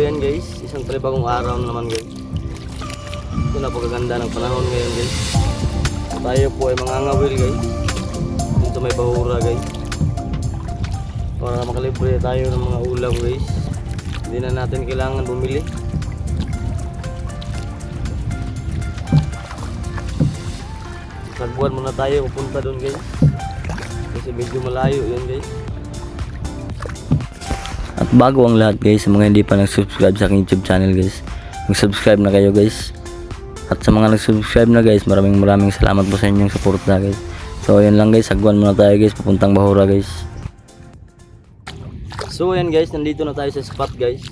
ayan guys, isang panibagong araw na naman guys. Ito napakaganda ng panahon ngayon guys. Tayo po ay mangangawil guys. Dito may bahura guys. Para makalibre tayo ng mga ulam guys. Hindi na natin kailangan bumili. Sagbuan muna tayo pupunta doon guys. Kasi medyo malayo yun guys. At bago ang lahat guys, sa mga hindi pa nag-subscribe sa aking YouTube channel guys, mag-subscribe na kayo guys. At sa mga nag-subscribe na guys, maraming salamat po sa inyong suporta guys. So ayan lang guys, sagbuan muna tayo guys, papuntang bahura guys. So ayan guys, nandito na tayo sa spot guys.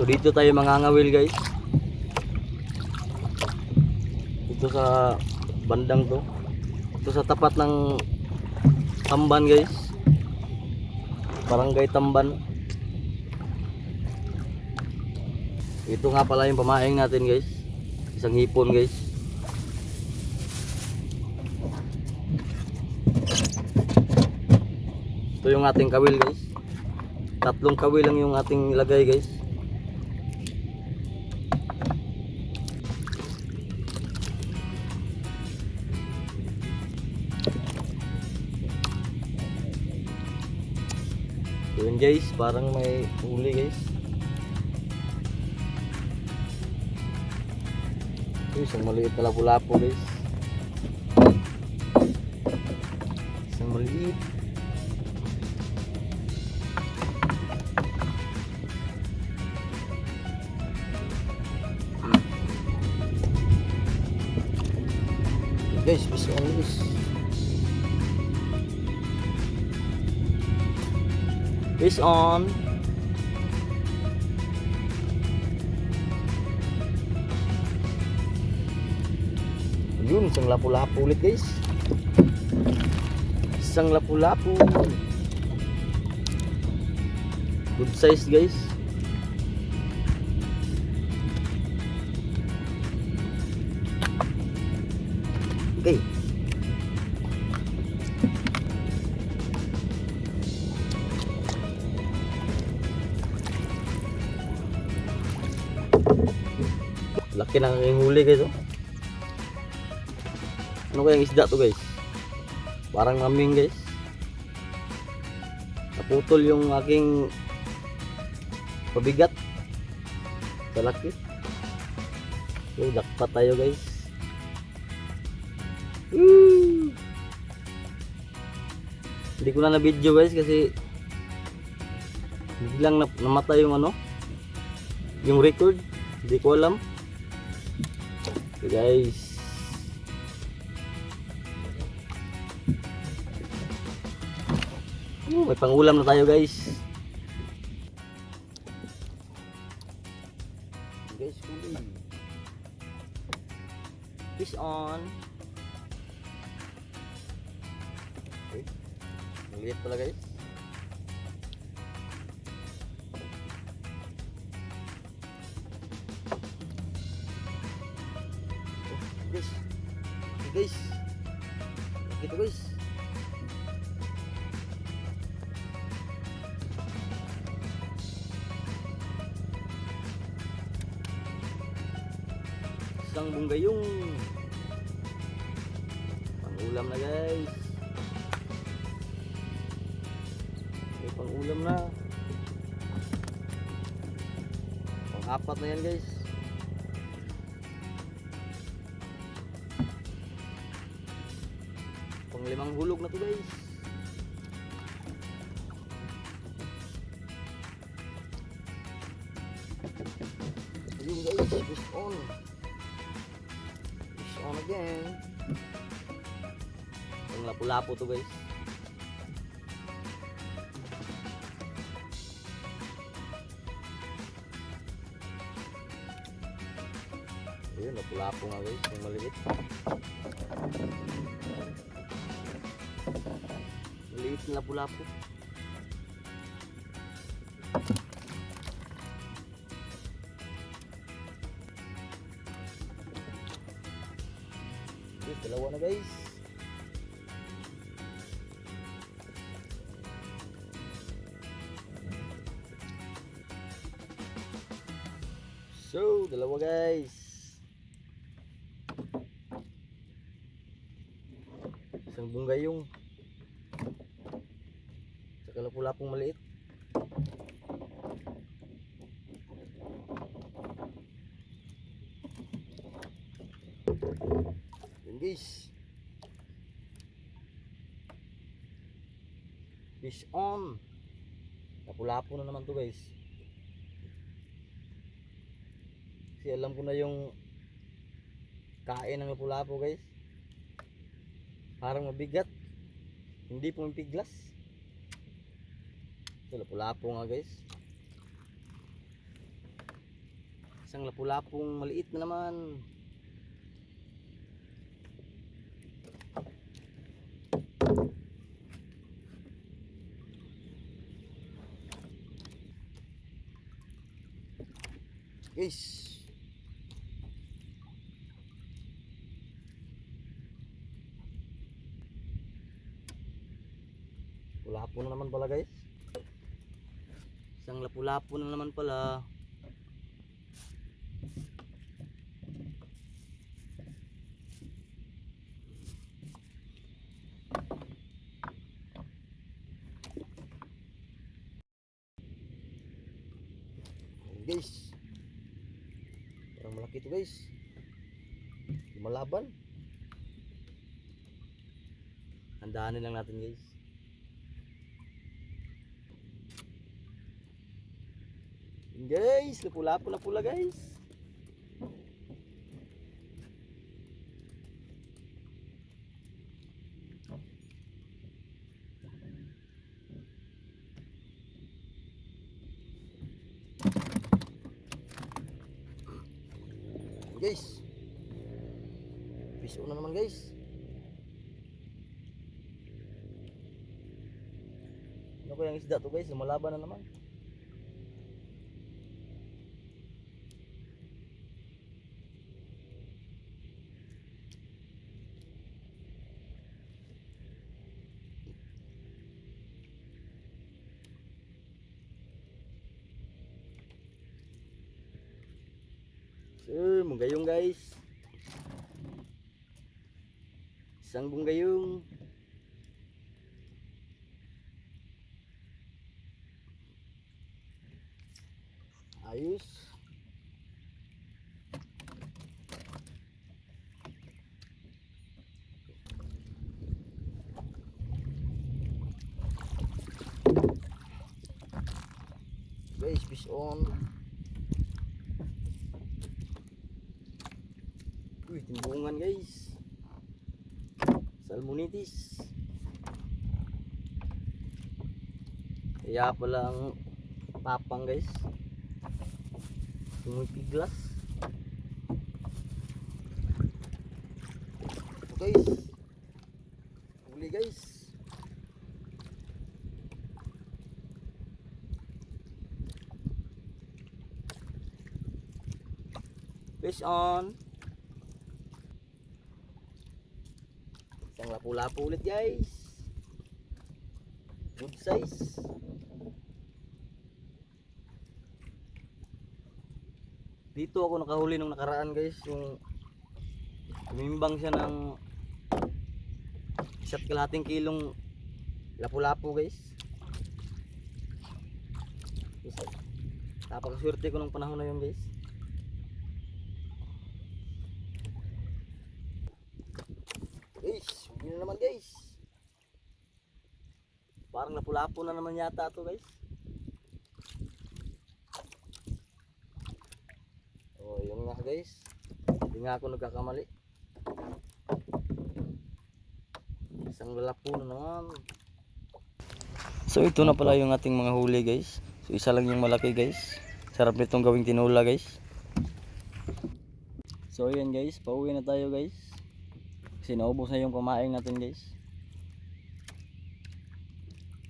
So dito tayo mangangawil guys. Dito sa bandang to. Ito sa tapat ng Tamban guys. Barangay Tamban. Ito nga pala yung pamaing natin guys. Isang hipon guys. Ito yung ating kawil guys. 3 kawil lang yung ating ilagay guys. Yun guys, parang may huli guys. Isang maliit na lapu-lapu guys. Isang maliit. Guys, bisa on guys. Fish on. Yun, isang lapu-lapu ulit guys. Isang lapu-lapu. Good size guys. Okay. Laki ng aking huli guys oh. Ano kayang isda to guys? Parang naming guys. Naputol yung aking pabigat. Kalaki. Okay, dakpat tayo guys. Hindi ko na video guys kasi biglang namatay yung ano, yung record. Hindi ko alam. Okay guys. May pangulam na tayo guys. Guys, huli. Fish on. Okay. Maliit pala guys. Guys. Guys. Gitu guys. Isang bunggayong. Pangulam na guys. May pangulam na. Pang-4 na yan guys. Pang-5 hulog na to guys. Ayun guys, fish on. Fish on again. Ang lapu-lapu to guys. Ayun, lapu-lapu nga guys, yung maliit. Maliit na lapu-lapu. Okay, dalawa na guys. So, dalawa guys. Isang bunggayong. Saka lapu-lapong maliit. Yun guys. Fish on. Lapu-lapo na naman to guys. Kasi alam ko na yung kain ng lapu-lapo guys. Parang mabigat. Hindi pumipiglas. Ito lapu-lapo nga guys. Isang lapu-lapong maliit na naman. Guys. Lapu-lapo na naman pala guys. Isang lapu-lapo na naman pala. Guys, parang malaki to guys. Lumalaban. Handaanin lang natin guys. Guys, lapu-lapo na pula guys. Guys, fish on na naman guys. Ano ko yung isda to guys, lumalaban na naman. Bunggayong guys. Isang bunggayong. Ayos. Guys, fish on. Uy, timbungan guys. Salmonitis. Kaya pala ang papang guys. Pumipiglas. Ito guys. Huli guys. Fish on. Isang lapu-lapu ulit guys. Good size. Dito ako nakahuli nung nakaraan guys. Yung tumimbang siya ng 1.5 kilong lapu-lapu guys. Napakaswerte ko nung panahon na yun guys. Guys, hindi na naman guys. Parang lapu-lapu na naman yata to guys. Oh, yun nga guys. Hindi nga ako nagkakamali. Isang lapu na naman. So ito na pala yung ating mga huli guys. So isa lang yung malaki guys. Sarap nitong gawing tinula guys. So ayan guys, pauwi na tayo guys. Kasi naubos na yung pamaing natin guys.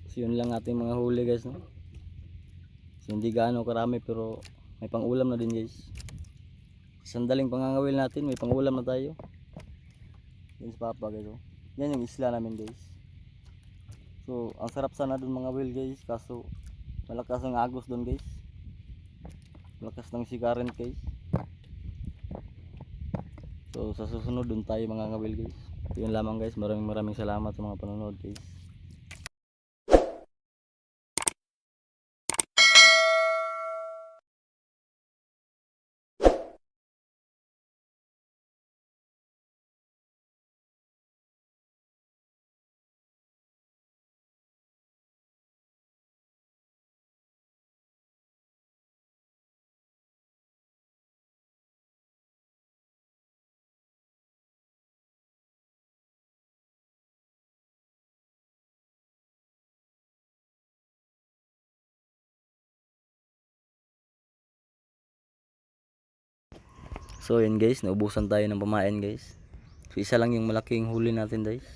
So yun lang ating mga huli guys, no? So hindi gaano karami pero may pang-ulam na din guys. Sandaling pangangawil natin, may pang-ulam na tayo. Yan si Papa guys, oh. Yan yung isla namin guys. So ang sarap sana dun mga will guys, kaso malakas ang agos dun guys. Malakas ng si current guys. So sa susunod dun tayo mga ngawil guys. Yun lamang guys, maraming salamat sa mga panonood guys. So yun guys, naubusan tayo ng pamain guys. So isa lang yung malaking huli natin guys.